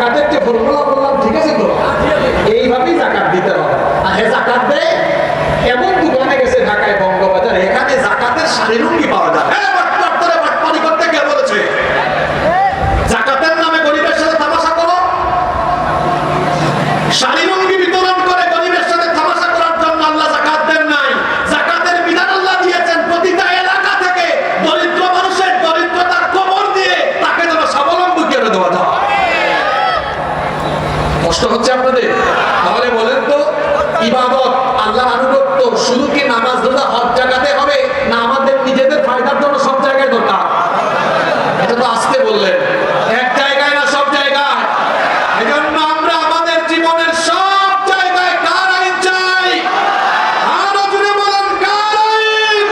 জাকাতের যে ফর্মুলা বললাম ঠিক আছে তো, এইভাবেই জাকাত দিতে হবে। আর হে জাকাত দেয় এমন দোকানে গেছে ঢাকায় বঙ্গবাজার, এখানে জাকাতের শাড়ি লুঙ্গি পাওয়া যায়। বাটপারি করতে কে বলেছে? জাকাতের নামে গরিবের সাথে তামাশা করো, শাড়ি লুঙ্গি বিতরণ করে গরিবের সাথে তামাশা করার জন্য আল্লাহ জাকাত দেন নাই। জাকাতের বিধান আল্লাহ দিয়েছেন প্রতিটা এলাকা থেকে দরিদ্র মানুষের দরিদ্রতার কবর দিয়ে তাকে যেন স্বাবলম্বী করে দেওয়া যায়। কষ্ট হচ্ছে আপনাদের? তাহলে বলেন তো, ইবাদত আল্লাহর আনুগত্য শুধু কি নামাজ রোজা হজ জাকাতে হবে, না আমাদের নিজেদের ফায়দার জন্য সব জায়গায় দরকার? এটা তো আজকে বললেন, এক জায়গায় না সব জায়গায়। এজন্য আমরা আমাদের জীবনের সব জায়গায় কার আইন চাই? আরো জোরে বলেন, কার আইন?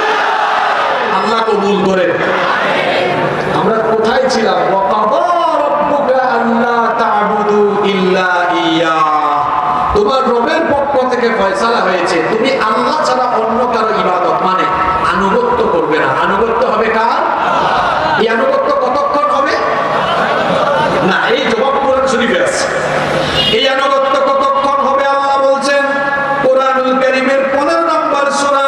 আল্লাহ কবুল করেন। আমরা কোথায় ছিলাম? ওয়াকাদা রাব্বুকা আল্লা তা'বুদু ইল্লা ইয়া। তোমার রবের পক্ষ থেকে ফয়সালা হয়েছে তুমি আল্লাহ ছাড়া অন্য কারো ইবাদত মানে আনুগত্য করবে না। আনুগত্য হবে কার? এই আনুগত্য কতক্ষণ হবে? না, এই জবাব কোরআন শরীফে আছে। এই আনুগত্য কতক্ষণ হবে আল্লাহ বলছেন কোরআনুল কারীমের 15 নম্বর সূরা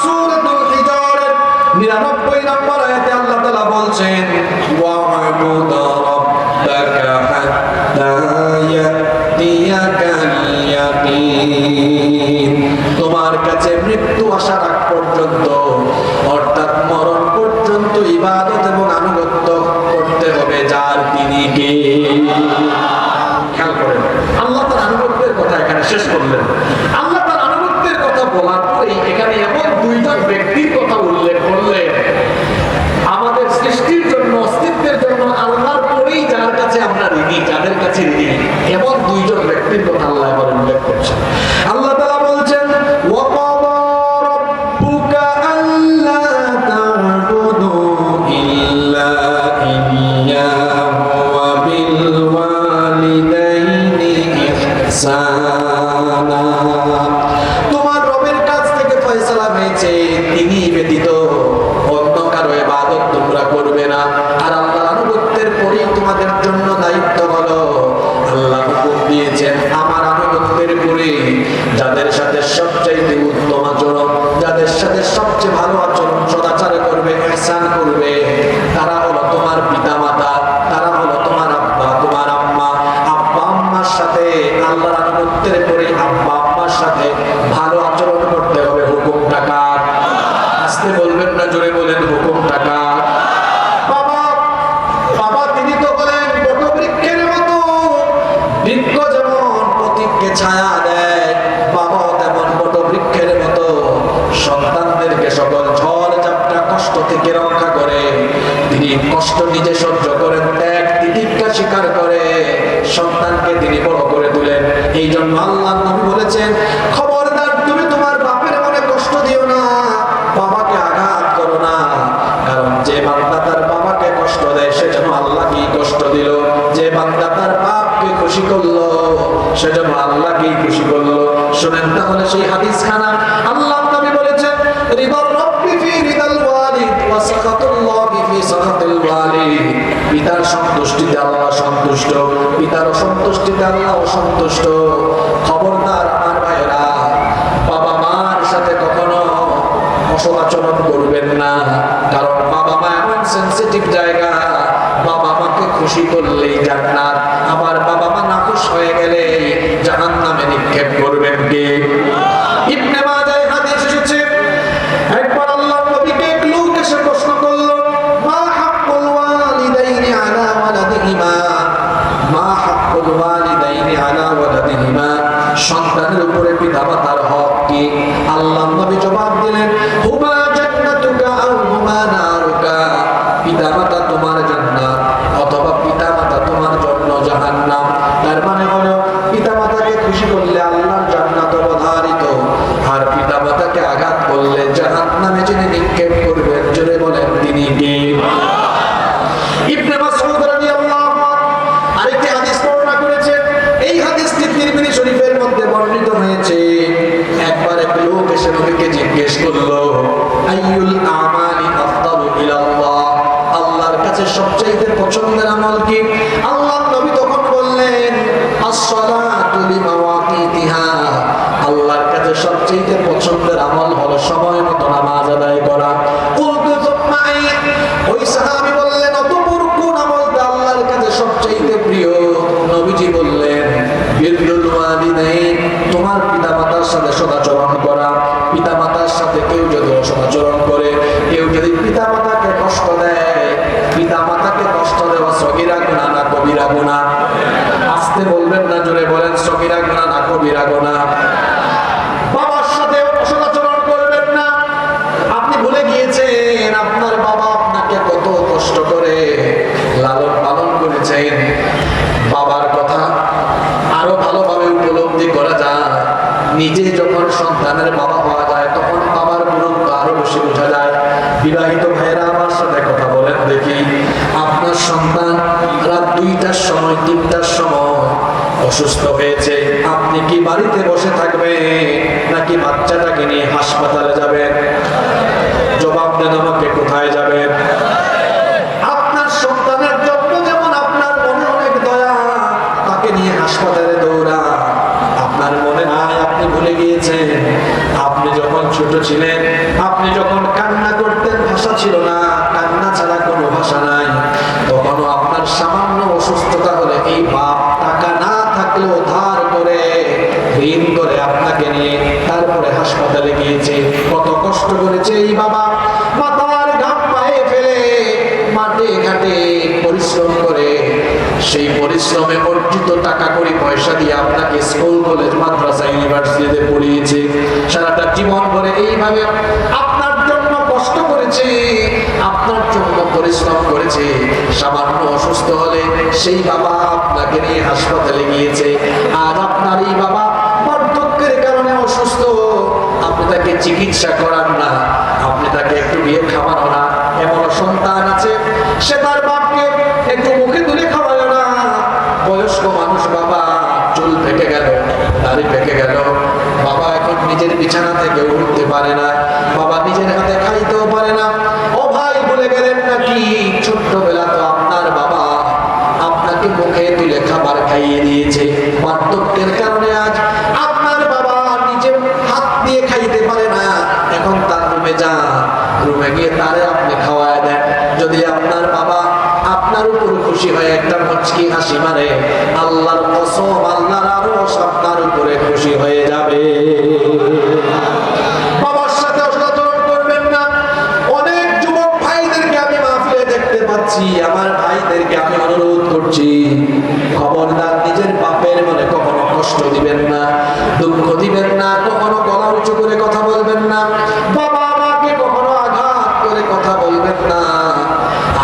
সূরাতুল হিজরের 99 নম্বর আয়াতে আল্লাহ তাআলা বলছেন ওয়া'বুদ রাব্বাকা হাত্তা ইয়াতিয়াকাল ইয়াকিন। তোমার কাছে মৃত্যু আসার আগ পর্যন্ত, অর্থাৎ মরণ পর্যন্ত ইবাদত এবং আনুগত্য করতে হবে যার তিনি কে। খেয়াল করেন, আল্লাহ তার আনুগত্যের কথা এখানে শেষ করলেন। আল্লাহ তার আনুগত্যের কথা বলার পরেই এখানে এমন দুইজন ব্যক্তির কথা উল্লেখ করলেন আমাদের সৃষ্টির জন্য, অস্তিত্বের জন্য আল্লাহর পরেই যার কাছে আমরা ঋণী, যাদের কাছে ঋণী, এমন দুইজন ব্যক্তির কথা আল্লাহ এবার উল্লেখ করছেন। আল্লাহ তাআলা বলছেন ওয়াকাদা রাব্বুকা আল্লা তা'বুদু ইল্লা ইয়্যাহু ওয়া বিল ওয়ালিদাইনি ইহসানা। তোমার রবের কাছ থেকে ফয়সালা হয়েছে তিনি ব্যতীত অন্য কারো ইবাদত তোমরা করবে না। আর আল্লাহর আনুগত্যের পরেই তোমাদের জন্য দায়িত্ব হলো, আল্লাহ হুকুম দিয়েছেন আমার আনুগত্যের পরে যাদের সাথে সবচেয়ে উত্তম আচরণ, যাদের সাথে সবচেয়ে ভালো আচরণ সদাচার করবে, ইহসান করবে, তারা হলো তোমার পিতামাতা, তারা হলো তোমার আব্বা তোমার আম্মা। আব্বা আম্মার সাথে আল্লাহর আনুগত্যের পরে আব্বা আম্মার সাথে ভালো আচরণ করতে হবে। হুকুমটা কার? আস্তে বলবেন না, জোরে বলেন, হুকুমটা কার? বাবা, বাবা তিনি তো বলেন বটবৃক্ষের মতো, বৃক্ষ যেমন প্রতীককে ছায়া দেয়, বাবা তেমন বটবৃক্ষের মতো সন্তানদেরকে সকল ঝড় ঝাপটা কষ্ট থেকে রক্ষা করে। তিনি কষ্ট নিজে সহ্য করেন, ত্যাগ তিতিক্ষা স্বীকার করে সন্তানকে তিনি বড় করে তুলেন। এই জন্য আল্লাহর নবী বলেছেন খবরদার তুমি তোমার বাপের মনে কষ্ট দিও না, বাবাকে আঘাত করো না, কারণ যে বান্দা তার বাবাকে কষ্ট দেয় সে যেন আল্লাহকেই কষ্ট দিল, যে বান্দা তার বাপকে খুশি করলো সে যেন আল্লাহকেই খুশি করলো। শুনেন তাহলে সেই হাদিস খানা। আল্লাহর নবী বলেছেন রিদার রাব্বি ফি রিদাল ওয়ালিদ ওয়া সাখাতুল্লাহি ফি সাখাতিল ওয়ালিদ। পিতার সন্তুষ্টিতে আল্লাহ সন্তুষ্ট, পিতার অসন্তুষ্টিতে আল্লাহ অসন্তুষ্ট। খবরদার আমার ভাইরা, বাবা মার সাথে কখনো অসৎ আচরণ করবেন না, কারণ বাবা মা এমন সেনসিটিভ জায়গা, বাবা মাকে খুশি করলেই জান্নাত, আবার বাবা মা নাখুশ হয়ে গেলে জাহান্নামে নিক্ষেপ করবেন কে? ইবনে মাজাহ হাদিস এসেছে, একবার আল্লাহর নবীকে এক লোক এসে প্রশ্ন করলো মা হাক্কুল ওয়ালিদাইনি আলা ওয়ালাদিহিমা, মা হাক্কুল ওয়ালিদাইনি আলা ওয়ালাদিহিমা, সবচেয়ে পছন্দের আমল হলো সময় মতো নামাজ আদায় করা। ওই সাহাবী বললেন, অতঃপর কোন আমলটা আল্লাহর কাছে সবচেয়ে প্রিয়? নবীজি বললেন, বিররুল ওয়ালিদাইন, তোমার পিতামাতার সাথে সদাচরণ করা। পিতামাতার সাথে কেউ যদি অসদাচরণ করে, কেউ যদি পিতামাতাকে কষ্ট দেয়, পিতামাতাকে কষ্ট দেওয়া সগীরা গুনাহ না কবিরা গুনাহ? আস্তে বলবেন না, জোরে বলেন, সগীরা গুনাহ না কবিরা গুনাহ? বাবার সাথে অসদাচরণ করবেন না। আপনি ভুলে গিয়েছেন আপনার বাবা আপনাকে কত কষ্ট করে লালন পালন করেছেন। বাবার কথা আরো ভালোভাবে উপলব্ধি করা যায় নিজে যখন সন্তানের বাবা হওয়া যায়, তখন বাবার গুরুত্ব আরো বেশি বোঝা যায়। বিবাহিত ভাইয়েরা আমার সাথে কথা বলেন দেখি, আপনার সন্তান রাত 2টার সময় 3টার সময় অসুস্থ হয়েছে, আপনি কি বাড়িতে বসে থাকবেন নাকি বাচ্চাটাকে নিয়ে হাসপাতালে যাবেন? জবাব দেন আমাকে, কোথায় যাবেন? আপনার সন্তানের জন্য যেমন আপনার মনে অনেক দয়া, তাকে নিয়ে হাসপাতালে দৌড়া আপনার মনে নাই? আপনি ভুলে গিয়েছেন আপনি যখন ছোট ছিলেন, আপনি যখন কান্না করতেন, ভাষা ছিল না, কান্না ছাড়া কোনো ভাষা নাই, তখনও আপনার সামান্য অসুস্থতা হলে এই বাপ টাকা না থাকলেও ধার করে ঋণ করে আপনাকে নিয়ে তারপরে হাসপাতালে গিয়েছে। কত কষ্ট করেছে এই বাবা, মাথার ঘাম পায়ে ফেলে মাঠে ঘাটে পরিশ্রম করে, সেই পরিশ্রমে অর্জিত টাকা করি পয়সা দিয়ে আপনাকে স্কুল কলেজ মাদ্রাসা ইউনিভার্সিটিতে পড়িয়েছে। সারাটা জীবন ভরে এইভাবে আপনার জন্য কষ্ট করেছে, আপনার জন্য পরিশ্রম করেছে। সামান্য অসুস্থ হলে সেই বাবা আপনাকে নিয়ে হাসপাতালে গিয়েছে। আর আপনার এই বাবা বার্ধক্যের কারণে অসুস্থ, আপনি তাকে চিকিৎসা করান না, আপনি তাকে একটু বিয়ে খাওয়ানো না। এমন সন্তান আছে, সে তার বাপকে একটু মুখে তুলে খাওয়ালো না। বয়স্ক মানুষ, বাবা চুল পেকে গেল, দাড়ি পেকে গেল, বাবা এখন নিজের বিছানা থেকে উঠতে পারে না, বাবা নিজের হাতে খাইতেও পারে না। ও ভাই, ভুলে গেলেন নাকি ছোট্টবেলা তো আপনার বাবা আপনাকে মুখে তুলে খাবার খাইয়ে দিয়েছে। বার্ধক্যের কারণে আজ আপনার বাবা নিজে হাত দিয়ে খাইতে পারে না, এখন তার রুমে যান, রুমে গিয়ে তারে আপনি খাওয়ায় দেন। যদি আপনার বাবা আপনার উপর খুশি হয়ে একটা মুচকি হাসি মারে, আল্লাহর কসম, আল্লাহর আরশ আপনার উপরে খুশি হয়ে যাবে। বাবার সাথে অসদাচরণ করবেন না। অনেক যুবক ভাইদেরকে আমি মাহফিলে দেখতে পাচ্ছি, আমার ভাইদেরকে আমি অনুরোধ করছি, খবরদার নিজের বাপের মনে কখনো কষ্ট দিবেন না, দুঃখ দিবেন না, কখনো গলা উঁচু করে কথা বলবেন না, বাবা মাকে কখনো আঘাত করে কথা বলবেন না।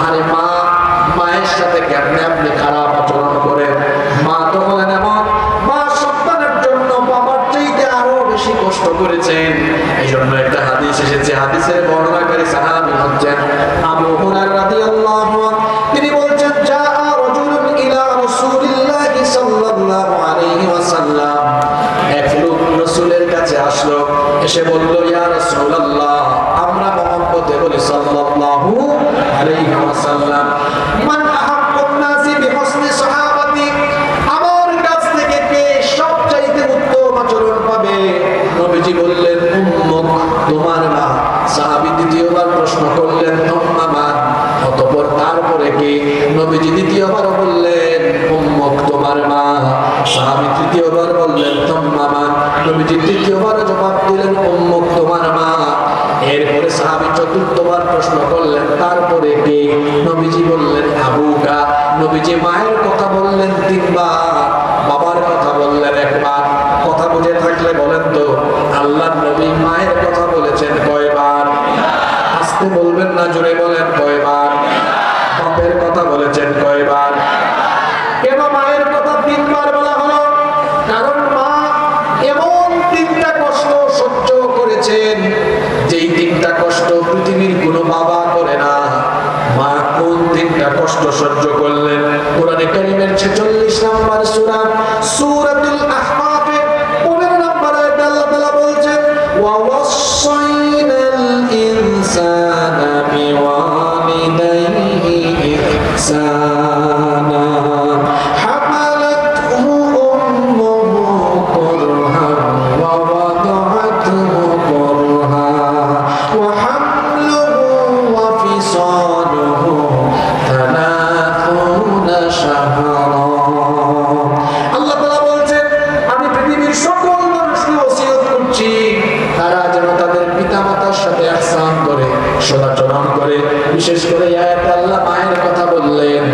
আরে মা, মায়ের সাথে কেমনে আপনি খারাপ আচরণ করেন? মা তো বলেন এমন, মা সন্তানের জন্য বাবার চাইতে আরো বেশি কষ্ট করেছেন। এই জন্য একটা হাদিস এসেছে, হাদিসের বর্ণনাকারী সাহাবী হচ্ছেন আবু হুরায়রা রাদিয়াল্লাহু আনহু। তিনি বলছেন, জাআ রাজুলুন ইলা রাসূলিল্লাহি সাল্লাল্লাহু আলাইহি ওয়াসাল্লাম, এক লোক রাসূলের কাছে আসলো, এসে বলল, ইয়া রাসূলুল্লাহ, আমরা মুহাম্মদে বলি সাল্লাল্লাহু আলাইহি ওয়াসাল্লাম, মান আহাব্বুন নাসি বিহুসনি সাহাবাতি, আমার কাছ থেকে কে সবচাইতে উত্তম আচরণ পাবে? নবীজি বললেন, উম্মুক, তোমার মা। সাহাবী দ্বিতীয়বার প্রশ্ন করলেন, তুম্মা মান, অতঃপর তারপরে কে? নবীজি দ্বিতীয়বার বললেন, উম্মুক, তোমার মা। সাহাবী তৃতীয়বার বললেন, তুম্মা মান। নবীজি তৃতীয়বার জবাব দিলেন, উম্মুক, তোমার মা। এরপরে সাহাবী চতুর্থবার প্রশ্ন করলেন, তারপরে কে? নবীজি বললেন, আবুকা। নবীজি মায়ের কথা বললেন 3 বার, বাবার কথা বললেন 1 বার। কথা বুঝে থাকলে বলেন তো, আল্লাহর নবী মায়ের কথা বলেছেন কয়বার? আস্তে বলবেন না, জোরে বলেন, কয়বার? বাপের কথা বলেছেন কয়বার? কেন মায়ের কথা 3 বার বলা হলো? কারণ মা এমন 3টা কষ্ট সহ্য করেছেন, যেই 3টা কষ্ট পৃথিবীর কোনো বাবা করে না। মা কোন 3টা কষ্ট সহ্য করলেন? কোরআনে কারীমের 46 নম্বর সূরা সূরাতুল আহকাফের 15 নম্বর আয়াতে আল্লাহ তাআলা বলছেন, ওয়া ওয়াসাইনাল ইনসানা বিওয়ালিদাইহি ইহসানা হামালাতহু উম্মুহু কুরহান ওয়া ওয়াদাআতহু করে বিশেষ করে আয়াতে আল্লাহ মায়ের কথা বললেন।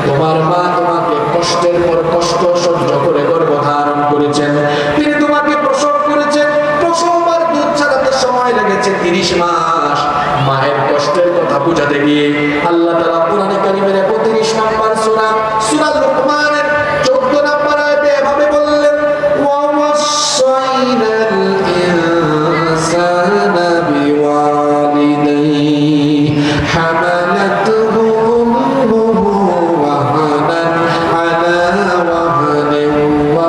তোমার মা তোমাকে কষ্টের পর কষ্ট সহ্য করে গর্ভধারণ করেছেন, তিনি তোমাকে প্রসব করেছেন, প্রসব আর দুধ ছাড়াতে সময় লেগেছে 30 মাস। মায়ের কষ্টের কথা বুঝাতে গিয়ে আল্লাহ তাআলা কোরআনে কারীমের 32 নম্বর সূরা সূরা লুকমানের 14 নম্বর আয়াতে এভাবে বললেন, ওয়া ওয়াসাইনাল ইনসানা বিওয়ালিদাইহি হামালাতুহু উম্মুহু ওয়াহানান আলা ওয়াহনিন ওয়া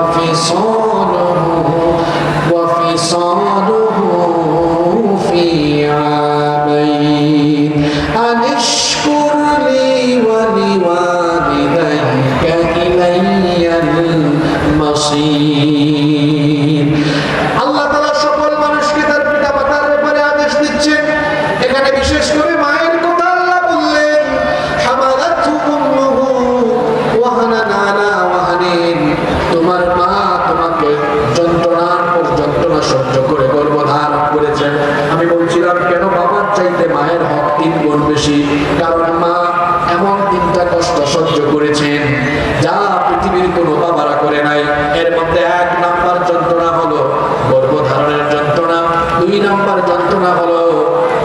ফিসালুহু ফি আমাইন আন ইশকুর লি ওয়া লিওয়ালিদাইকা ইলাইয়াল মাসীর। আল্লাহ তাআলা সকল মানুষকে তার পিতামাতার ব্যাপারে আদেশ দিচ্ছেন। এখানে বিশেষ করে মায়ের কথা আল্লাহ বললেন, হামালাতহু উম্মুহু ওয়াহানান আলা ওয়াহনিন, তোমার মা তোমাকে যন্ত্রণার পর যন্ত্রণা সহ্য করে গর্ভধারণ করেছেন। আমি বলছিলাম কেন বাবার চাইতে মায়ের হক 3 গুণ বেশি, কারণ মা এমন 3টা কষ্ট সহ্য করেছেন যা পৃথিবীর কোনো বাবারা করে নাই। এর মধ্যে 1 নাম্বার যন্ত্রণা হলো গর্ভধারণের যন্ত্রণা, 2 নাম্বার যন্ত্রণা হলো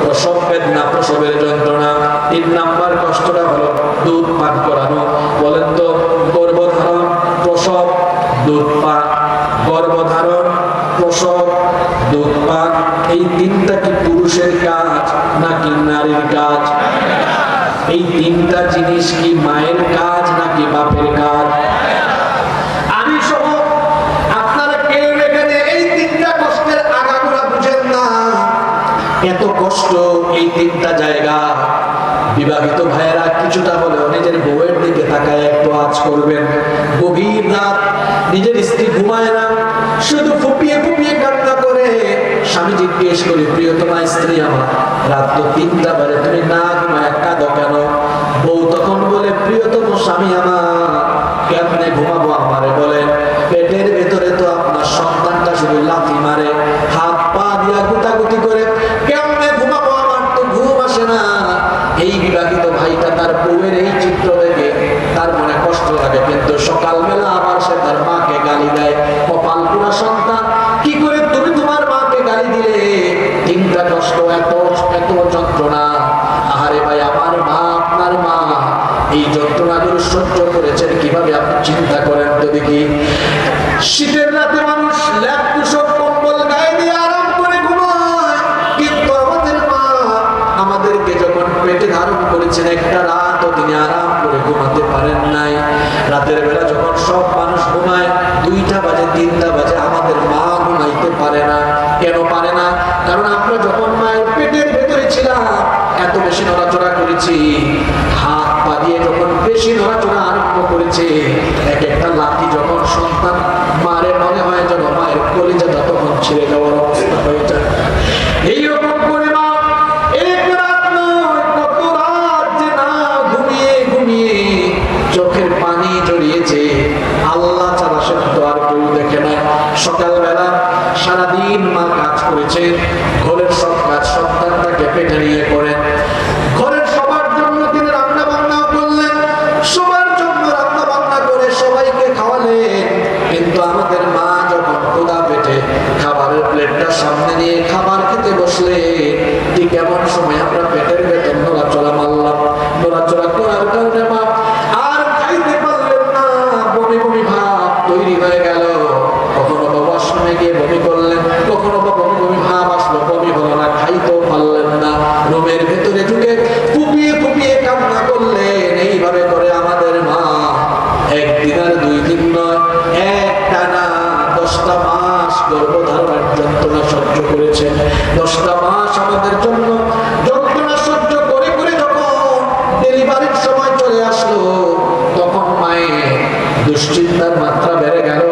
প্রসব বেদনা, প্রসবের যন্ত্রণা, 3 নাম্বার কষ্টটা হলো দুধ পান করানো। বলেন তো, গর্ভধারণ, প্রসব, দুধ পান, গর্ভধারণ, প্রসব, দুধ পান, এই 3টা কি পুরুষের কাজ নাকি নারীর কাজ? এই 3টা জিনিস কি মায়ের কাজ নাকি বাপের কাজ? আমি সহ আপনারা কেউ এখানে এই 3টা কষ্টের আগাগোড়া বুঝেন না। এত কষ্ট এই 3টা জায়গা। বিবাহিত ভাইয়েরা কিছুটা হলেও নিজের বউয়ের দিকে তাকায় একটু আজ করবেন। গভীর রাত নিজের স্ত্রী ঘুমায় না, শুধু ফুপিয়ে ফুপিয়ে কান্না করে। স্বামী জিজ্ঞেস করে, প্রিয়তমা স্ত্রী আমার, রাত তো 3টা বাজে, তুমি না ঘুমায় কাঁদো কেন? বউ তখন বলে, প্রিয়তম স্বামী আমার, কেমনে ঘুমাবো আমারে বলেন? পেটের ভেতরে তো আপনার সন্তানটা শুধু লাথি মারে, হাত পা দিয়া গুটাগুটি করে, কেমনে ঘুমাবো, আমার তো ঘুম আসে না। এই বিবাহিত ভাইটা তার বউয়ের এই চিত্র দেখে তার মনে কষ্ট লাগে, কিন্তু সকালবেলা আবার সে তার মাকে গালি দেয়। কপাল পুরা সন্তান, কি করে তুমি তোমার মাকে গালি দিলে? 3টা কষ্ট, এত এত যন্ত্রণা। আহারে ভাই, আমার মা, আপনার মা এই যন্ত্রণাগুলো সহ্য করেছেন কিভাবে আপনি চিন্তা করেন তো দেখি। শীতের রাতে মানুষ ল্যাপ তুষক কম্বল গায়ে দিয়ে আরাম করে ঘুমায়, কিন্তু আমাদের মা আমাদেরকে যখন পেটে ধারণ করেছেন একটা রাতও তিনি আরাম করে ঘুমাতে পারেন নাই। রাতের বেলা যখন সব মানুষ ঘুমায়, 2টা বাজে 3টা বাজে, আমাদের মা ঘুমাইতে পারে না। কেন পারে না? কারণ আমরা যখন মায়ের পেটের ভেতরে ছিলাম এত বেশি নড়াচড়া করেছি, হাত পা দিয়ে যখন বেশি নড়াচড়া আরম্ভ করেছে, এক একটা লাঠি যখন সন্তান মারে, মনে হয় যেন মায়ের কলিজাটা তখন ছিঁড়ে যাওয়ার অবস্থা হয়ে যায়। এইরকম করে মা এক রাত নয়, কত রাত যে না ঘুমিয়ে ঘুমিয়ে চোখের পানি জড়িয়েছে, আল্লাহ ছাড়া সে তো আর কেউ দেখে না। সকালবেলা সারাদিন মা কাজ করেছে, ঘরের সব কাজ সন্তানটাকে পেটে নিয়ে করেন। ঘরের সবার জন্য তিনি রান্না বান্না করলেন, সবার জন্য রান্না বান্না করে সবাইকে খাওয়ালেন। কিন্তু আমাদের মা যখন ক্ষুধা পেটে খাবারের প্লেটটা সামনে নিয়ে খাবার খেতে বসলে, ঠিক এমন সময় আমরা পেটের ভেতর নড়াচড়া মারলাম। নড়াচড়া করার কারণে মা আর খাইতে পারলেন না, বমি বমি ভাব তৈরি হয়ে গেল। কখনো বা ওয়াশরুমে গিয়ে বমি করলেন, কখনো বা বমি বমি ভাব আসলো, বমি হলো না, খাইতেও পারলেন না। রুমের ভেতরে ঢুকে ফুপিয়ে ফুপিয়ে কান্না করলেন। এইভাবে করে আমাদের মা 1 দিন আর 2 দিন নয়, একটানা 10টা মাস গর্ভধারণের যন্ত্রণা সহ্য করেছেন। 10টা মাস আমাদের জন্য যন্ত্রণা সহ্য করে করে যখন ডেলিভারির সময় চলে আসলো, তখন মায়ের দুশ্চিন্তার মাত্রা বেড়ে গেল।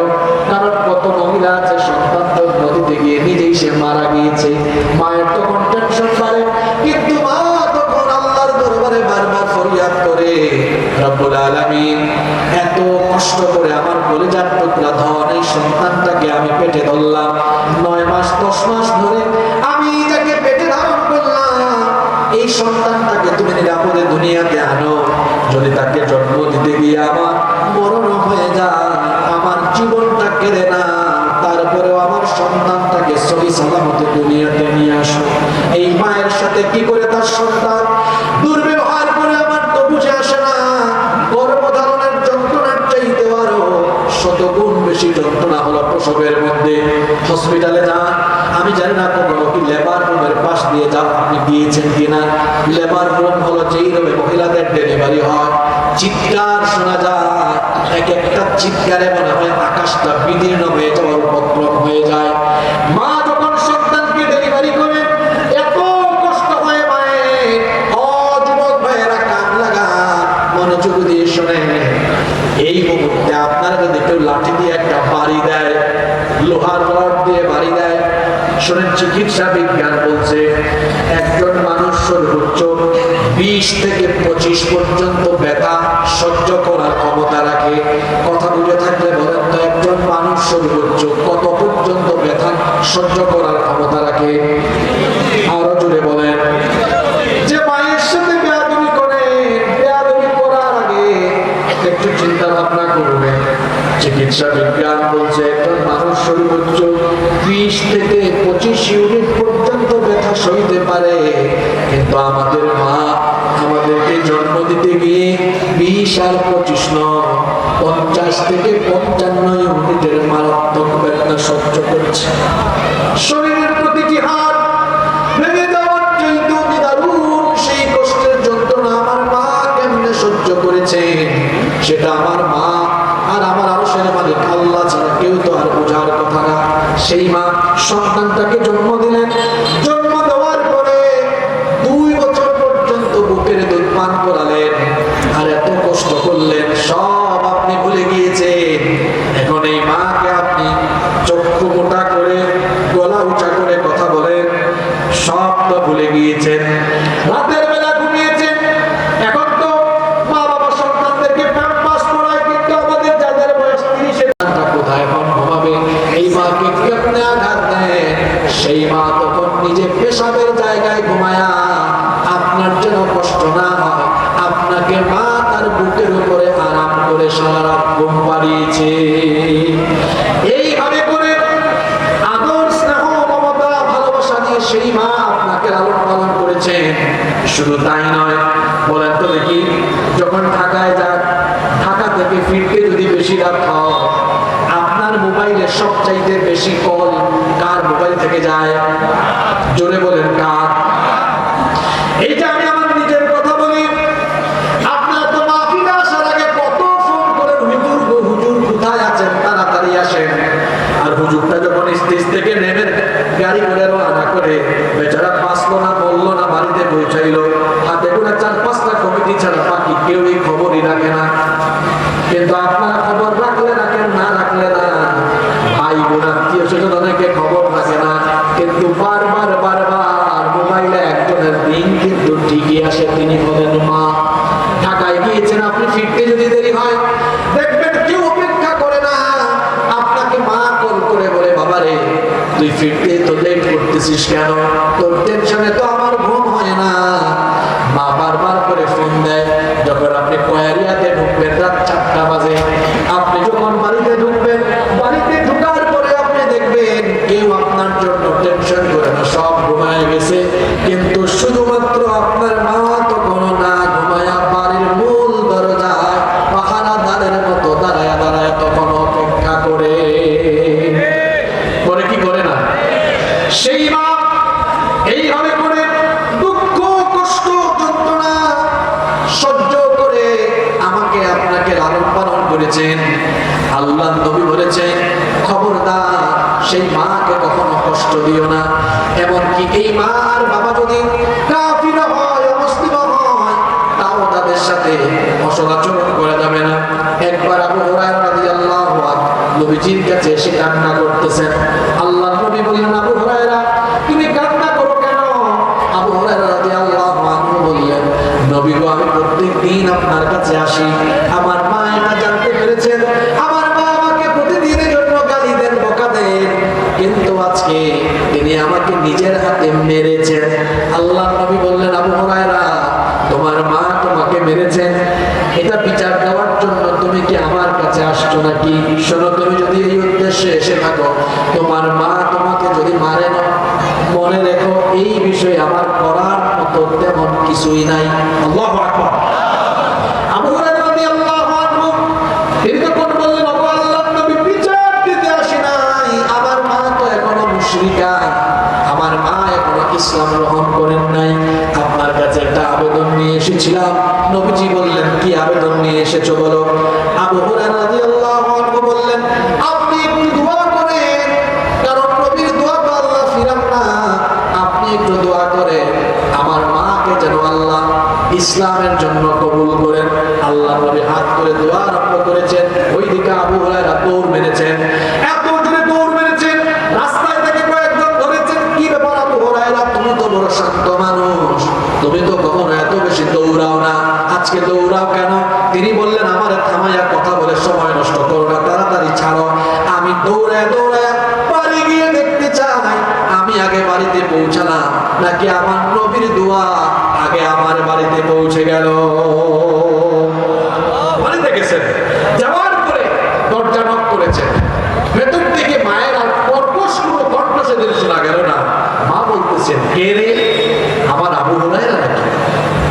কারণ কত মহিলা আছে সন্তান নদীতে গিয়ে নিজেই সে মারা গিয়েছে, মায়ের তখন টেনশন বাড়ে। কিন্তু মা তখন আল্লাহর দরবারে বারবার ফরিয়াদ করে, রব্বুল আলামিন, এত কষ্ট করে আমার কলিজার টুকরা ধন এই সন্তানটাকে আমি পেটে ধরলাম, 9 মাস 10 মাস ধরে আমি যাকে পেটে ধারণ করলাম, এই সন্তানটাকে তুমি যদি তাকে জন্ম দিতে গিয়ে আমার মরণ হয়ে যায়, আমার জীবনটা কেড়ে না, তারপরেও আমার সন্তানটাকে সহি সালামতে দুনিয়াতে নিয়ে আসো। এই মায়ের সাথে কি করে তার সন্তান দুর্ব্যবহার করে আমার তো বুঝে আসে না। গর্ভধারণের যন্ত্রণার চাইতে আরো শতগুণ বেশি যন্ত্রণা হলো প্রসবের মধ্যে। হসপিটালে যান, আমি জানি না কখনো কি লেবার রুমের পাশ দিয়ে যাও, আপনি গিয়েছেন কিনা। লেবার রুম হলো যেই রুমে মহিলাদের ডেলিভারি হয়, চিৎকার শোনা যায়, এক একটা চিৎকারে মনে হয় আকাশটা বিদীর্ণ হয়ে যাওয়ার উপক্রম হয়ে যায়। মা যখন সন্তানকে ডেলিভারি করে এত কষ্ট হয় মায়ের। যুবক ভাইয়েরা কান লাগা মনোযোগ দিয়ে শোনেন, এই মুহূর্তে আপনারা যদি কেউ লাঠি দিয়ে একটা বাড়ি দেয়, লোহার রড দিয়ে বাড়ি দেয়, শোনেন চিকিৎসা বিজ্ঞান বলছে একজন মানুষ সর্বোচ্চ 20 থেকে 25 পর্যন্ত ব্যথা সহ্য করার ক্ষমতা রাখে। কথা বুঝে থাকলে বলেন তো, একজন মানুষ সর্বোচ্চ কত পর্যন্ত ব্যথা সহ্য করার ক্ষমতা রাখে? আরো জোরে বলেন। যে মায়ের সাথে বেয়াদবি করে, বেয়াদবি করার আগে একটু চিন্তা ভাবনা করবেন। চিকিৎসা বিজ্ঞান বলছে একজন মানুষ সর্বোচ্চ 20 থেকে 25 ইউনিট পর্যন্ত ব্যথা সইতে পারে, কিন্তু আমাদের মা আমাদেরকে জন্ম দিতে গিয়ে 20 আর 25 নয়, 50 থেকে 55 ইউনিটের মারাত্মক ব্যথা সহ্য করছে। শরীরের প্রতিটি হাড় ভেঙে যাওয়ার চাইতেও নিদারুণ সেই কষ্টের যন্ত্রণা আমার মা কেমনে সহ্য করেছে, সেটা আমার মা আর আমার আরশের মালিক আল্লাহ ছাড়া কেউ তো আর বোঝার কথা না। সেই মা সন্তানটাকে জন্ম দিলেন, জন্ম দেওয়ার পরে 2 বছর পর্যন্ত বুকের দুধ পান করালেন, আর এত কষ্ট করলেন, সব আপনি ভুলে গিয়েছেন। এখন এই মাকে আপনি চক্ষু মোটা করে গলা উঁচা করে কথা বলেন, সব তো ভুলে গিয়েছেন। রাতের বেলা ঘুমিয়েছেন, এখন তো মা বাবা সন্তানদেরকে প্যাম্পাস পরায়, কিন্তু আমাদের যাদের বয়স 30 কোথায় এখন ঘুমাবে? এই মাকে কি আপনি আঘাত দেন? সেই মা তখন নিজে পেশাবের জায়গায় ঘুমায়া আপনার যেন কষ্ট না হয়, আপনাকে মা তার বুকের উপরে আরাম করে সারা রাত ঘুম পাড়িয়েছে। এইভাবে করে আদর স্নেহ মমতা ভালোবাসা দিয়ে সেই মা আপনাকে লালন পালন করেছেন। শুধু তাই নয়, বলেন তো দেখি, যখন ঢাকায় যান, ঢাকা থেকে ফিরতে যদি বেশি রাত হয়, আপনার মোবাইলে সবচাইতে বেশি কল কার মোবাইল থেকে যায়? জোরে বলেন, কার? এইটা আমি আমার নিজের কথা বলি। আপনার তো মাহফিলে আসার আগে কত ফোন করেন, হুজুর গো হুজুর কোথায় আছেন, তাড়াতাড়ি আসেন। আর হুজুরটা যখন স্টেজ থেকে নেমেন, গাড়ি করে রওনা করে, বেচারা বাঁচলো না, বললো না, বাড়িতে পৌঁছাইলো। হাতে গোনা 4-5টা কমিটি ছাড়া বাকি কেউ এই খবরই রাখে না। কিন্তু আপনারা খবর রাখলে রাখেন, না রাখলে না। ভাই বোন আত্মীয় স্বজন অনেকে খবর রাখে না, কিন্তু বারবার বারবার মোবাইলে একজনের দিন কিন্তু ঠিকই আসে, তিনি হলেন মা। ঢাকায় গিয়েছেন আপনি, ফিরতে যদি দেরি হয়, দেখবেন কেউ অপেক্ষা করে না, আপনাকে মা কল করে বলে, বাবারে তুই ফিরতে তো লেট করতেছিস কেন? তোর টেনশনে তো আমার ঘুম হয় না। মা বারবার করে ফোন দেয়। যখন আপনি কয়ারিয়াতে ঢুকবেন, রাত 4টা বাজে, আপনি যখন বাড়িতে ঢুকবেন, বাড়িতে ঢুকার পরে আপনি দেখবেন কেউ আপনার জন্য টেনশন করে না, সব ঘুমায় গেছে। কিন্তু শুধুমাত্র আপনার মা তখন না ঘুমায়া বাড়ির মূল দরজায় পাহারাদারের মতো দাঁড়ায় দাঁড়ায় তখন অপেক্ষা করে। কি করে না? সেই মা এইভাবে করে দুঃখ কষ্ট যন্ত্রণা সহ্য করে আমাকে আপনাকে লালন পালন করেছেন। আল্লাহ নবী বলেছেন, খবরদার সেই মাকে কখনো কষ্ট দিও না। এমনকি এই মা আর বাবা যদি কাফির হয়, অমুসলিম হয়, তাও তাদের সাথে অসৎ আচরণ করা যাবে না। একবার আবু হুরায়রা রাদিয়াল্লাহু আনহু নবীজির কাছে এসে কান্না করতেছেন। আল্লাহ নবী বললেন, আবু হুরায়রা তুমি কান্না করো কেন? আবু হুরায়রা রাদিয়াল্লাহু আনহু বললেন, নবী গো, আমি প্রত্যেকদিন আপনার কাছে আসি, আমার মা এটা জানতে পেরেছেন, আমার মা আমাকে প্রতিদিনের জন্য গালি দেন, বকা দেন, কিন্তু আজকে তিনি আমাকে নিজের হাতে মেরেছেন। আল্লাহ নবী বললেন, আবু হুরায়রা তোমার মা তোমাকে মেরেছেন, এটা বিচার দেওয়ার জন্য তুমি কি আমার কাছে আসছো নাকি? শোনো, তুমি যদি এই উদ্দেশ্যে এসে থাকো, তোমার মা তোমাকে যদি মারে না, মনে রেখো এই বিষয়ে আমার করার মতো তেমন কিছুই নাই। আল্লাহু আকবার। আবু হুরায়রা রাদিয়াল্লাহু আনহু তিনি তখন বললেন, ওগো আল্লাহর নবী, বিচার দিতে আসি নাই, আমার মা তো এখনো মুশরিকা, আমার মা এখনো ইসলাম গ্রহণ করেন নাই, আপনার কাছে একটা আবেদন নিয়ে এসেছিলাম। নবীজি বললেন, কি আবেদন নিয়ে এসেছো বলো? আবু হুরায়রা রাদিয়াল্লাহু আনহু বললেন, আপনি একটু দোয়া করেন, কারণ নবীর দোয়া তো আল্লাহ ফিরান না, আপনি একটু দোয়া করেন আমার মাকে যেন আল্লাহ ইসলামের জন্য কবুল করেন। আল্লাহ নবী হাত করে দোয়া আরম্ভ করেছেন, ওইদিকে আবু হুরায়রা দৌড় মেরেছেন, এত জোরে দৌড় মেরেছেন, রাস্তায় থেকে কয়েকজন ধরেছেন, কি ব্যাপার আবু হুরায়রা, তুমি তো বড় শান্ত মানুষ, তুমি তো কখনো এত বেশি দৌড়াও না, আজকে দৌড়াও কেন? তিনি বললেন, আমার থামাইয়া কথা বলে সময় নষ্ট করো না, তাড়াতাড়ি ছাড়ো, আমি দৌড়ায় দৌড়ায় বাড়ি গিয়ে দেখতে চাই আমি আগে বাড়িতে পৌঁছালাম নাকি আমার নবীর দোয়া আগে আমার বাড়িতে পৌঁছে গেল। বাড়িতে গেছেন, যাওয়ার পরে দরজা নক করেছেন, ভেতর থেকে মায়ের আর কর্কশ কোনো কণ্ঠ সেদিন শোনা গেল না। মা বলতেছেন, কে রে? আমার আবু হুরায়রা নাকি?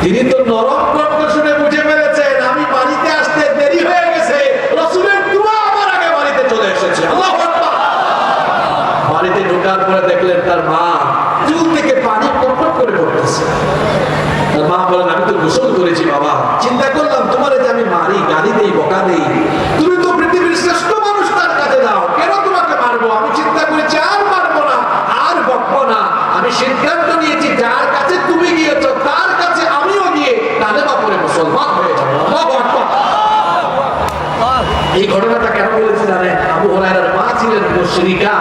তিনি তো নরম কণ্ঠ শুনে বুঝে ফেলেছেন আমি বাড়িতে আসতে দেরি হয়ে গেছে, রাসূলের দোয়া আমার আগে বাড়িতে চলে এসেছে। আল্লাহু আকবার। বাড়িতে ঢোকার পরে দেখলেন তার মা চুল থেকে পানি পটপট করে পড়তেছে। তার মা বলেন, আমি তো গোসল করেছি বাবা, চিন্তা করলাম তোমার যে আমি মারি, গালি দেই, বকা দেই, তুমি তো পৃথিবীর শ্রেষ্ঠ মানুষ, তার কাছে দাও, কেন তোমাকে মারবো? আমি চিন্তা করেছি আর মারবো না, আর বকবো না, আমি সিদ্ধান্ত নিয়েছি যার কাছে তুমি গিয়েছো তার কাছে আমিও গিয়ে কালেমা পড়ে মুসলমান হয়ে যাবো। আল্লাহু আকবার। এই ঘটনাটা কেন বলেছি জানেন? আবু হুরায়রার মা ছিলেন মুশরিকা,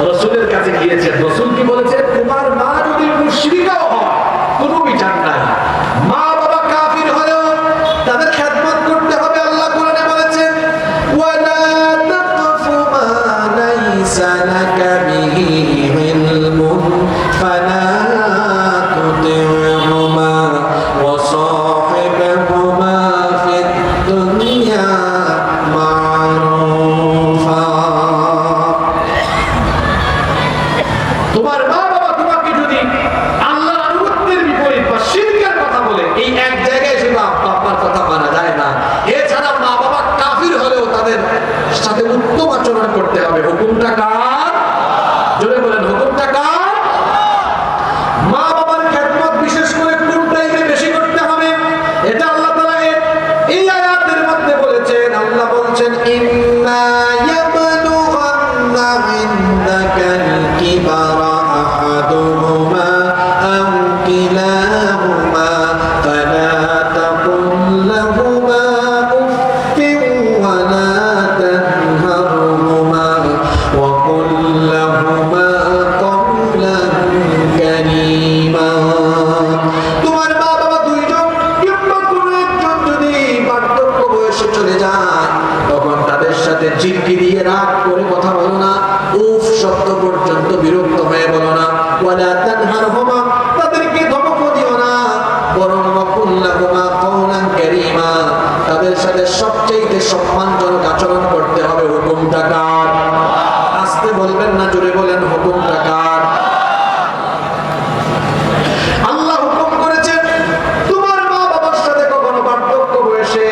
রাসূলের কাছে গিয়েছেন, রাসূল কি বলেছেন? তোমার মা যদি মুশরিকাও হয় কোনো বিচার নাই, মা বাবা কাফির হলেও তাদের খেদমত করতে হবে। আল্লাহ কোরআনে বলেছেন, ওয়ালা তাকফু মা লাইসা লাকা বিহি ইলমুন ফালা তুতি'হুমা ওয়া সাহিবহুমা ফিদ দুনিয়া মা'রুফা। তোমার মা বাবা তোমাকে যদি আল্লাহর আনুগত্যের বিপরীত বা শিরকের কথা বলে, এই এক জায়গায় শুধু আপনার কথা মানা যায় না, এছাড়া মা বাবা কাফির হলেও তাদের সাথে উত্তম আচরণ করতে হবে। হুকুমটা কার? জোরে বলেন, হুকুমটা কার? মা বাবার খেদমত বিশেষ করে কোন টাইমে বেশি করতে হবে এটা আল্লাহ তাআলা এই আয়াতের মধ্যে বলেছেন। আল্লাহ বলছেন, ইন্না ইয়াবলুগান্না ইনদাকাল কিবারা আহাদুহুমা আও কিলাহুমা ফালা তাকুল লাহুমা উফফিন ওয়া লা তানহারহুমা ওয়া কুল লাহুমা কওলান কারীমা। তোমার মা বাবা দুইজন কিংবা কোনো একজন যদি বার্ধক্য বয়সে চলে যায়, তখন তাদের সাথে চিরকি দিয়ে রাগ করে কথা বলো না, উফ শব্দ পর্যন্ত বিরক্ত হয়ে বলো না, ওয়ালা তানহারহুমা তাদেরকে ধমকও দিও না, বরং ওয়াকুল লাহুমা কওলান কারীমা তাদের সাথে সবচেয়ে সম্মানজনক আচরণ করতে হবে। হুকুমটা কার? আস্তে বলবেন না, জোরে বলেন, হুকুমটা কার? আল্লাহ হুকুম করেছেন তোমার মা বাবার সাথে কখনো বার্ধক্য বয়সে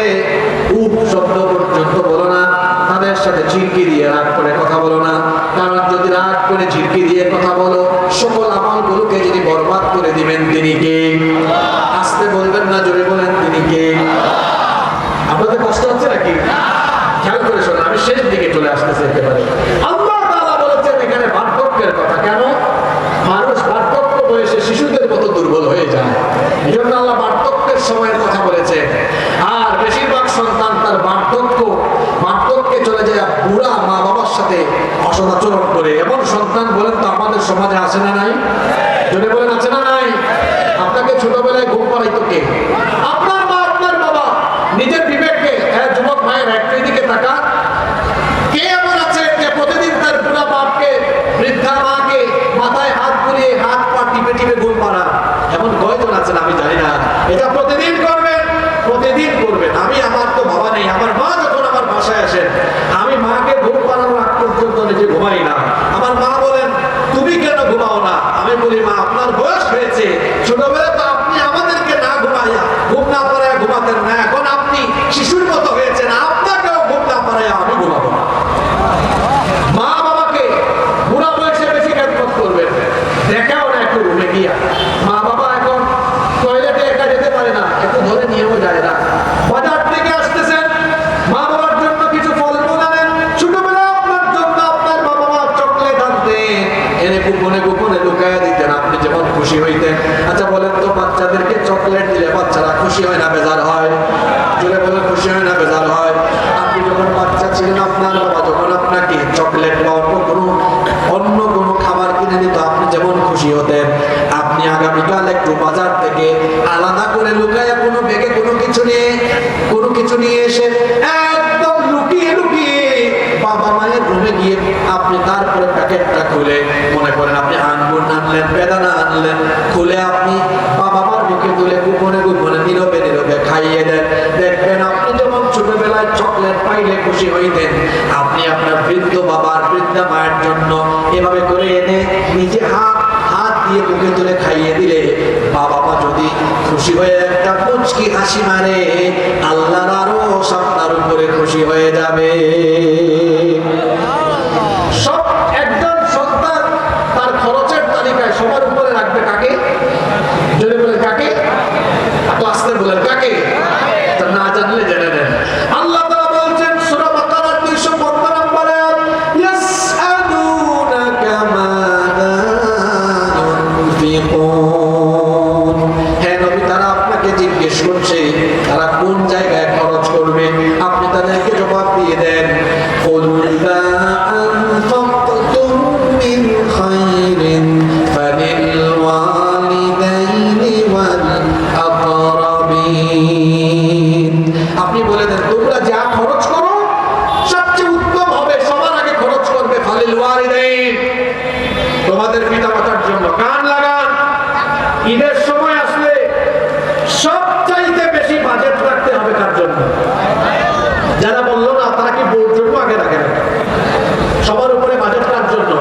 উফ শব্দ পর্যন্ত বলো না, তাদের সাথে ঝিরকি দিয়ে রাগ করে কথা বলো না, কারণ যদি রাগ করে ঝিরকি দিয়ে কথা বলো সকল আমলগুলোকে যিনি বরবাদ করে দিবেন তিনি কে? আস্তে বলবেন না, জোরে বলেন, তিনি কে? আপনাদের কষ্ট হচ্ছে নাকি? খেয়াল করে শোনেন, আমি শেষ দিকে চলে আসতেছি একেবারে। আল্লাহ তাআলা বলেছেন এখানে বার্ধক্যের কথা। কেন? মানুষ বার্ধক্য বয়সে শিশুদের মতো দুর্বল হয়ে যায়, এই জন্য আল্লাহ বার্ধক্যের সময়ের কথা বলেছে। আর বেশিরভাগ সন্তান তার বার্ধক্যে চলে যায় বুড়া মা বাবার সাথে অসদাচরণ করে। এমন সন্তান বলেন তো আমাদের সমাজে আছে না নাই? যদি বলেন আছে না নাই? আপনাকে ছোটবেলায় ঘুম পাড়াইতো কে? আপনার মা, আপনার বাবা। নিজের বিবেককে, যুবক ভাইয়ের একই দিকে তাকা, কে এমন আছে যে প্রতিদিন তার বুড়া বাপকে, বৃদ্ধা মাকে মাথায় হাত বুলিয়ে হাত পা টিপে টিপে ঘুম পাড়া? এমন কয়জন আছেন আমি জানি না। এটা প্রতিদিন করবেন, প্রতিদিন করবেন। আমি দেন না, এখন আপনি শিশুর মতো হয়েছেন, আপনাকেও ঘুম না পারে আমি ঘুমাবো না। মা বাবাকে বুড়া বয়সে বেশি খেদমত করবেন, দেখাও না একটু রুমে গিয়া। মা বাবা এখন টয়লেটে একা যেতে পারে না, একটু ধরে নিয়েও যায় না। বাজার থেকে আসতেছেন, মা বাবার জন্য কিছু ফলমূল আনেন। ছোটবেলা আপনার জন্য আপনার বাবা মা চকলেট আনতেন, এনে গোপনে গোপনে লুকায়া দিতেন, আপনি যেমন খুশি হইতেন। আচ্ছা বলেন তো, বাচ্চাদেরকে চকলেট দিলে বাচ্চারা খুশি হয় না বেজার হয়? জোরে বলে খুশি হয় না বেজার হয়? আপনি যখন বাচ্চা ছিলেন, আপনার বাবা যখন আপনাকে চকলেট বা অন্য কোনো খাবার কিনে দিত, আপনি যেমন খুশি হতেন। আপনি আগামীকাল একটু বাজার থেকে আলাদা করে লুকায়া কোনো ব্যাগে কোনো কিছু নিয়ে এসে একদম লুকিয়ে লুকিয়ে বাবা মায়ের রুমে গিয়ে আপনি তারপরে প্যাকেটটা খুলে, মনে করেন আপনি আঙ্গুর আনলেন, বেদানা আনলেন, খুলে আপনি বাবা মার মুখে তুলে গোপনে গোপনে নীরবে নীরবে খাইয়ে দেন। দেখবেন আপনি যখন ছোটবেলায় চকলেট পাইলে খুশি হইতেন, আপনি আপনার বৃদ্ধ বাবার বৃদ্ধা মায়ের জন্য এভাবে করে এনে নিজে হাত দিয়ে মুখে তুলে খাইয়ে দিলে বাবা মা যদি খুশি হয়ে একটা মুচকি হাসি মারে, আল্লাহর আরো আপনার উপরে খুশি হয়ে যাবে। সব একজন সন্তান তার খরচের তালিকায় সবার উপরে রাখবে কাকে? যদি বলে কাকে? আসতে বলেন কাকে? না জানলে জেনে নেন। আল্লাহ তাআলা বলছেন সূরা বাকারার 215 নম্বরে, ইয়াসআলুনাকা মাযা ইউনফিকুন। হে নবী, তারা আপনাকে জিজ্ঞেস করছে তারা কোন জায়গায় খরচ করবে, আপনি তাদেরকে জবাব দিয়ে দেন, কুল মা আনফাকতুম মিন খায়রিন ফালিল ওয়ালিদাইনি ওয়াল আকরাবিন। আপনি বলে দেন তোমরা যা খরচ করো সবচেয়ে উত্তম হবে, সবার আগে খরচ করবে ফালিল ওয়ালিদাইন, তোমাদের পিতামাতার জন্য। কান লাগান, ঈদের সময় আসলে সবচাইতে বেশি বাজেট রাখতে হবে কার জন্য? যারা বললো না তারা কি বোর্ডটুকু আগে রাখে না? সবার উপরে বাজেট কার জন্য?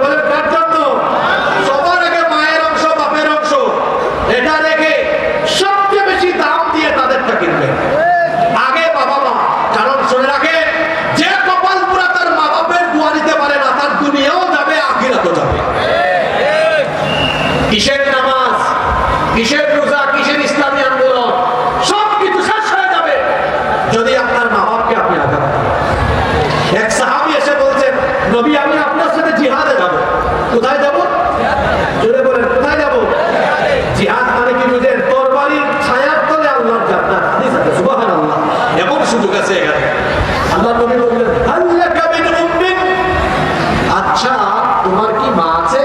বলেন কার জন্য? সবার আগে মায়ের অংশ, বাপের অংশ, এটা রেখে সবচেয়ে বেশি দাম দিয়ে তাদেরটা কিনবে আগে বাবা মা। কারণ শুনে রাখে, যে কপাল পুরা তার মা বাপের দোয়া নিতে পারে না, তার দুনিয়াও যাবে আখিরাতও যাবে। কিসের নামাজ, কিসের রোজা, কিসের ইসলামী আন্দোলন, সবকিছু শেষ হয়ে যাবে যদি আপনার মা বাপকে আপনি আঘাত করেন। এক সাহাবী এসে বলছেন, নবী আমি আপনার সাথে জিহাদে যাব। কোথায় যাব? জোরে বলেন কোথায় যাব? জিহাদ মানে কি বুঝেন? তরবারির ছায়ার তলে আল্লাহর জান্নাত। হাদিস আছে, সুবহানাল্লাহ। এমন সুযোগ আছে এখানে। আল্লাহর নবী বললেন, হাল্লাকা মিন উম্মিন। আচ্ছা তোমার কি মা আছে?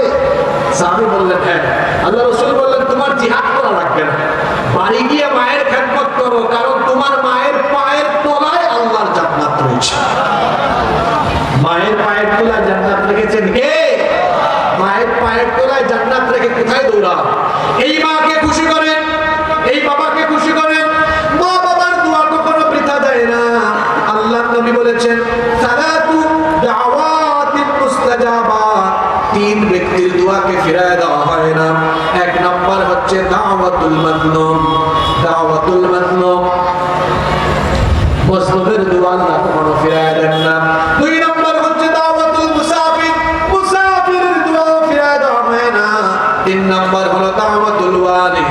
সাহাবী বললেন হ্যাঁ। আল্লাহ রাসূল বললেন, তোমার জিহাদ করা লাগবে না, বাড়ি গিয়ে মায়ের খেদমত করো, কারণ তোমার মায়ের পায়ের তলায় আল্লাহর জান্নাত রয়েছে। মায়ের পায়ের তলায় জান্নাত রেখেছেন কে? মায়ের পায়ের তলায় জান্নাত রেখে কোথায় দৌড়া? এই মাকে খুশি করেন, এই বাবাকে খুশি করেন। মা বাবার দোয়া কখনো বৃথা যায় না। আল্লাহর নবী বলেছেন, সালাতু দাওয়াতিন মুস্তাজাবা, তিন ব্যক্তির দোয়াকে ফিরায় দেওয়া হয় না। এক নাম্বার হচ্ছে দাওয়াতুল মাজলুম। দাওয়াতুল মাজলুম, মুসলিমের দোয়া আল্লাহ কখনো ফিরায় দেন না। দুই নাম্বার হচ্ছে দাওয়াতুল মুসাফির, মুসাফিরের দোয়া ফিরায় দেওয়া হয় না। তিন নাম্বার হলো দাওয়াতুল ওয়ালিদ,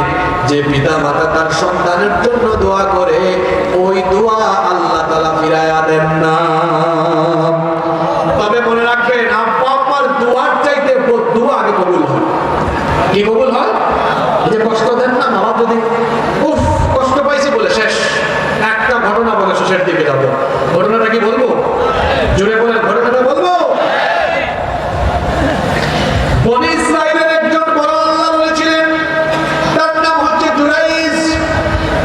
যে পিতা মাতা তার সন্তানের জন্য দোয়া করে, ওই দোয়া আল্লাহ তাআলা ফিরায় দেন না। তবে মনে রাখবেন, আব্বা আম্মার দোয়ার চাইতে দোয়া আগে কবুল হয়। কি কবুল হয়? যে কষ্ট দেন না বাবা, যদি উফ কষ্ট পাইছি বলে শেষ, একটা ঘটনা বলে শেষের দিকে যাবো। ঘটনাটা কি বলবো? জোরে বলেন, ঘটনাটা বলবো। বনি ইসরাইলের একজন বড় আল্লাহ বলেছিলেন, তার নাম হচ্ছে জুরাইজ।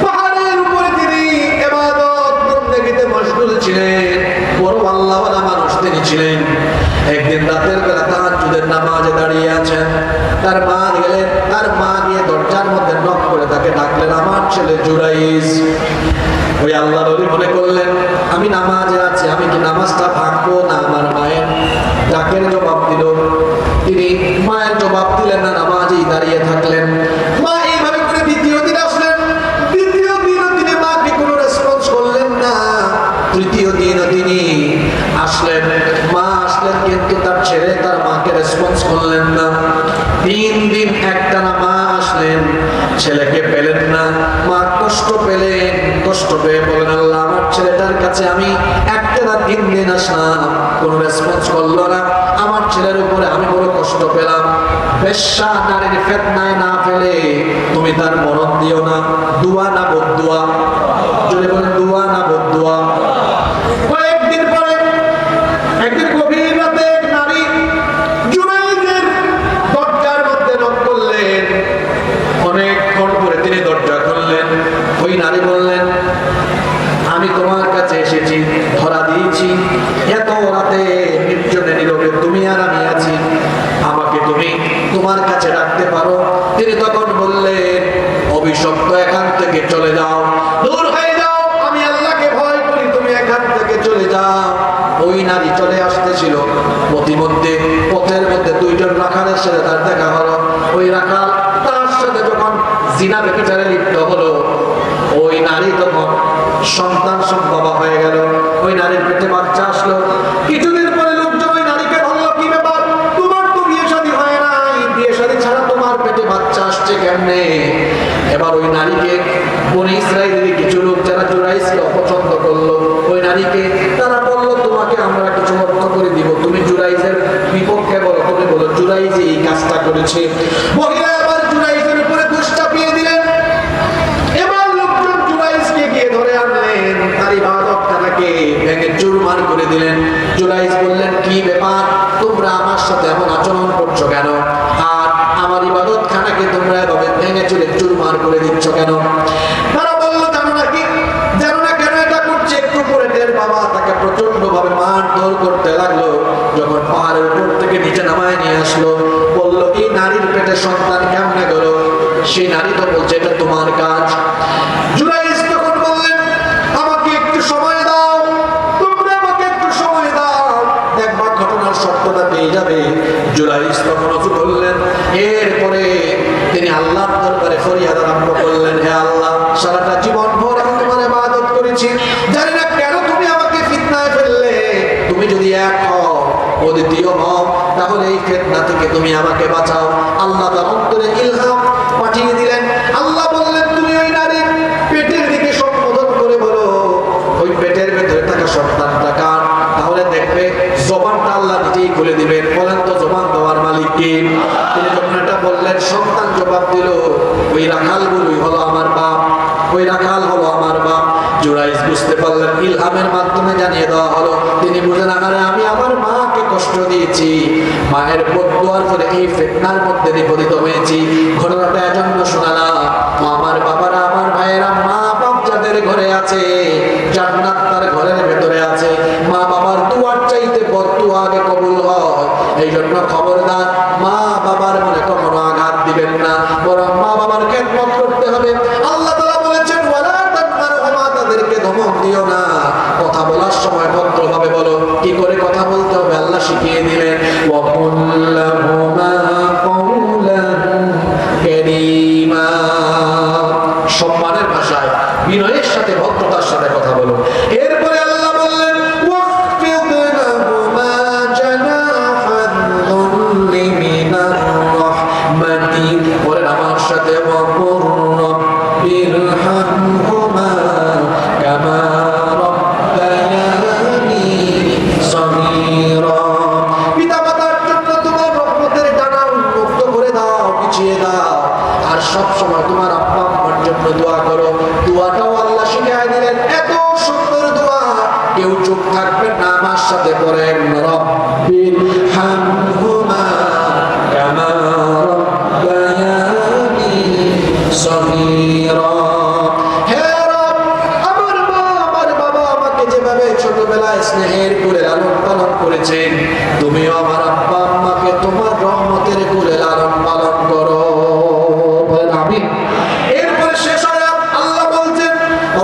পাহাড়ের উপরে তিনি ইবাদত বন্দেগীতে মশগুল ছিলেন, বড় আল্লাহওয়ালা মানুষ তিনি ছিলেন। একদিন রাতের বেলা তাহাজ্জুদের নামাজে দাঁড়িয়ে আছেন, তার মা গেলেন, তার মা গিয়ে দরজার মধ্যে নক করে তাকে ডাকলেন, আমার ছেলে জুরাইজ। ওই আল্লাহর ওলি মনে করলেন, আমি নামাজে আছি, আমি কি নামাজটা ভাঙবো না? আমার মায়ের ডাকের জবাব দিল। তিনি মায়ের জবাব দিলেন না, নামাজেই দাঁড়িয়ে থাকলেন। মা এইভাবে করে দ্বিতীয় দিন আসলেন, দ্বিতীয় দিন পেয়ে বলেন, আল্লাহ আমার ছেলেটার কাছে আমি একটা রাত 3 দিন আসলাম, কোনো রেসপন্স করলো না, আমার ছেলের উপরে আমি বড় কষ্ট পেলাম। বেশ্যা নারীর ফিতনায় না ফেলে তুমি তার মরণ দিও না। দোয়া না বদদোয়া? যদি বলেন দোয়া না বদদোয়া? কয়েকদিন পরে একদিন গভীর রাতে এক নারী জুরাইজের দরজার মধ্যে নক করলেন। অনেকক্ষণ পরে তিনি দরজা খুললেন। ওই নারী বললেন, আমি তোমার কাছে এসেছি, ধরা দিয়েছি, এত রাতে নির্জনে নীরবে তুমি আর আমি আছি, আমাকে তুমি তোমার কাছে রাখতে পারো? তিনি তখন বললেন, অভিশপ্ত, এখান থেকে চলে যাও, দূর হয়ে যাও, আমি আল্লাহকে ভয় করি, তুমি এখান থেকে চলে যাও। ওই নারী চলে আসতেছিল, প্রতিমধ্যে পথের মধ্যে 2 জন রাখালের সাথে তার দেখা হলো। ওই রাখাল তার সাথে যখন জিনা ব্যভিচারে লিপ্ত হলো, ওই নারী তখন সন্তান সম্ভবা হয়ে গেল। ওই নারীর পেটে বাচ্চা আসলো। কিছুদিন পরে লোকজন ওই নারীকে বললো, কি ব্যাপার, তোমার তো বিয়ে শাদী হয় নাই, বিয়ে শাদী ছাড়া তোমার পেটে বাচ্চা আসছে কেমনে? এবার ওই নারীকে বনি ইসরাইলের কিছু লোক যারা জুরাইজকে অপছন্দ করলো, ওই নারীকে তারা বললো, তোমাকে আমরা কিছু অর্থ করে দিব, তুমি জুরাইজের বিপক্ষে বলো, তুমি বলো জুরাইজ এই কাজটা করেছে। মহিলা আবার জুরাইজের উপরে দোষ চাপিয়ে দিলেন। এবার লোকজন জুরাইজকে গিয়ে ধরে আনলেন, তার ইবাদতখানাকে ভেঙে চুরমার করে দিলেন। জুরাইজ বললেন, কি ব্যাপার, তোমরা আমার সাথে এমন আচরণ করছো কেন? আর আমার ইবাদতখানাকে তোমরা এভাবে ভেঙে চুরে চুরমার করে দিচ্ছ কেন? তারা বলল, জানো না কি, জানো না কেন এটা করছে? একটু পরে টের বাবা তাকে প্রচন্ড ভাবে মারধর করতে লাগলো। যখন পাহাড়ের উপর থেকে নিচে নামায় নিয়ে আসলো, বললো, এই নারীর পেটে সন্তান কেমনে গেল? সেই নারী তো বলছে, এটা তোমার কাজ। জুরাইজ তখন বললেন, আমাকে একটু সময় দাও, তোমরা আমাকে একটু সময় দাও, দেখবা ঘটনার সত্যতা পেয়ে যাবে। জুরাইজ তখন অজু করলেন। এরপরে তিনি আল্লাহর দরবারে ফরিয়াদ আরম্ভ করলেন, হে আল্লাহ, সারাটা জীবন ভর আমি তোমার ইবাদত করেছি, জানি না কেন তুমি আমাকে ফিতনায় ফেললে। তুমি যদি এক হও, অদ্বিতীয় হও, তাহলে এই ফিতনা থেকে তুমি আমাকে বাঁচাও। আল্লাহ তার অন্তরে ইলহাম পাঠিয়ে দিলেন। আল্লাহ বললেন, তুমি ওই নারীর পেটের দিকে সম্বোধন করে বলো, ওই পেটের ভেতরে থাকা সন্তানটা কার? তাহলে দেখবে জবানটা আল্লাহ নিজেই খুলে দিবেন। বলেন তো জবান দেওয়ার মালিক কে? তিনি যখন এটা বললেন, সন্তান জবাব দিল, ওই রাখালগুলোই হলো আমার বাপ, ওই রাখাল হলো আমার বাপ। জুরাইজ বুঝতে পারলেন, ইলহামের মাধ্যমে জানিয়ে দেওয়া হলো। তিনি বুঝলেন, আরে আমি আমার মাকে কষ্ট দিয়েছি, মায়ের বদদুয়ার ফলে এই ফিতনার মধ্যে নিপতিত হয়েছি। ঘটনাটা এজন্য শোনালাম, আমার বাবারা, আমার ভাইয়েরা, মা বাপ যাদের ঘরে আছে, জান্নাত তার ঘরের ভেতরে আছে। মা বাবার দুয়ার চাইতে বদদুয়া আগে কবুল হয়। এই জন্য খবরদার, মা বাবার মনে কখনো আঘাত দিবেন না, বরং মা বাবার খেদমত করতে হবে। আল্লাহ তাআলা বলেছেন, ওয়ালা তানহারহুমা, তাদেরকে ধমক দিও না, কথা বলার সময় ভদ্রভাবে বলো। কি করে কথা বলতে হবে আল্লাহ শিখিয়ে দিলেন, ওয়া কুল্লাহুমা কওলান কারীমা, সম্মানের ভাষায়, বিনয়ের সাথে, ভদ্রতার সাথে কথা বলো। এরপরে আল্লাহ বললেন, ওয়াখফিদ লাহুমা জানাহাদ যুল্লি মিনার রাহমাতি, বলেন আমার সাথে, ওয়া কুর রাব্বিরহামহুমা কামা রাব্বায়ানি সগীরা, পিতামাতার জন্য তোমার রহমতের ডানা উন্মুক্ত করে দাও, পিছিয়ে দাও, আর সব সময় তোমার আব্বা আম্মার জন্য দোয়া করো। দোয়াটাও আল্লাহ শিখিয়ে দিলেন, এত সুন্দর দোয়া, কেউ চুপ থাকবেন না, আমার সাথে পড়েন, রব্বিরহামহুমা কামা রাব্বায়ানি সগীরা। হে রব, আমার মা, আমার বাবা আমাকে যেভাবে ছোটবেলায় স্নেহের কোলে লালন পালন করেছেন, তুমিও আমার আব্বা আম্মাকে তোমার রহমতের কোলে লালন পালন করো। বলেন আমিন। এরপরে শেষ আয়াত আল্লাহ বলছেন,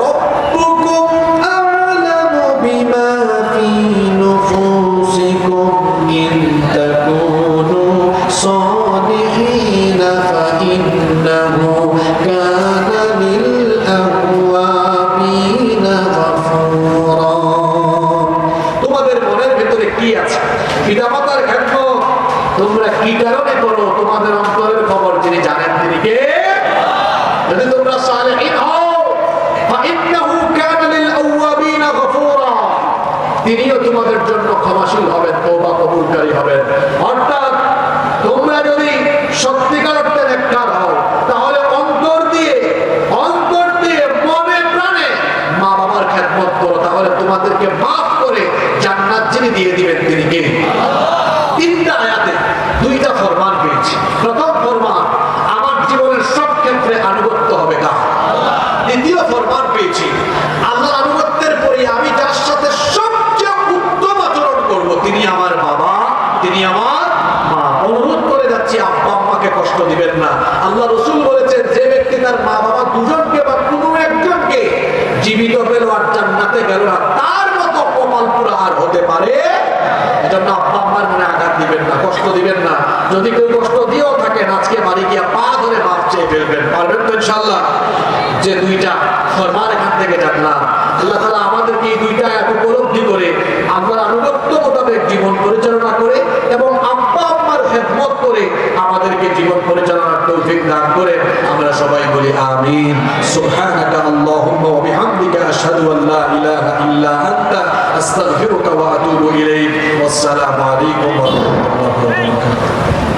রব্বুকুম আ'লামু বিমা ফি নুফুসিকুম ইন তাকুনু সালিহিনা ফাইন্নাহু কানা লিল আওয়াবিনা গফুরা। তোমাদের মনের ভিতরে কি আছে? পিতামাতার কবুলকারী হবেন। অর্থাৎ তোমরা যদি সত্যিকার অর্থে নেককার হও, তাহলে অন্তর দিয়ে মনে প্রাণে মা বাবার খেদমত করো, তাহলে তোমাদেরকে মাফ করে জান্নাত যিনি দিয়ে দিবেন তিনি কে? তিনটা আয়াতে দুইটা ফরমান পেয়েছি। প্রথম ফরমান, আমার জীবনের সব ক্ষেত্রে আনুগত্য হবে কার? দ্বিতীয় ফরমান পেয়েছি, আল্লাহর আনুগত্যের পরে আমি যার সাথে সবচেয়ে উত্তম আচরণ করব তিনি আমার বাবা, তিনি আমার মা। অনুরোধ করে যাচ্ছি, আব্বা আম্মাকে কষ্ট দিবেন না। আল্লাহ রাসূল বলেছেন, যে ব্যক্তি তার মা বাবা দুজনকে বা কোনো একজনকে জীবিত পেল আর জান্নাতে গেল না, তার মতো কপাল পুরা আর হতে পারে। এজন্য আব্বা আম্মার মনে আঘাত দিবেন না, কষ্ট দিবেন না। যদি কেউ কষ্ট দিয়েও থাকেন, আজকে বাড়ি গিয়ে পা ধরে মাপ চেয়ে ফেলবেন। পারবেন তো ইনশাআল্লাহ? যে দুইটা ফরমান এখান থেকে জানলাম, আল্লাহ তাআলা আমাদেরকে এই দুইটা আয়াত উপলব্ধি করে আল্লাহর আনুগত্য মোতাবেক জীবন পরিচালনা করে এবং আব্বা আম্মার খেদমত করে আমাদেরকে জীবন পরিচালনার তৌফিক দান করে। আমরা সবাই বলি আমিন। সুবহানাকা আল্লাহুম্মা ওয়া বিহামদিকা আশহাদু আল লা ইলাহা ইল্লা আনতা আস্তাগফিরুকা ওয়া আতুবু ইলাইক। ওয়াসসালামু আলাইকুম ওয়া রাহমাতুল্লাহি ওয়া বারাকাতুহু।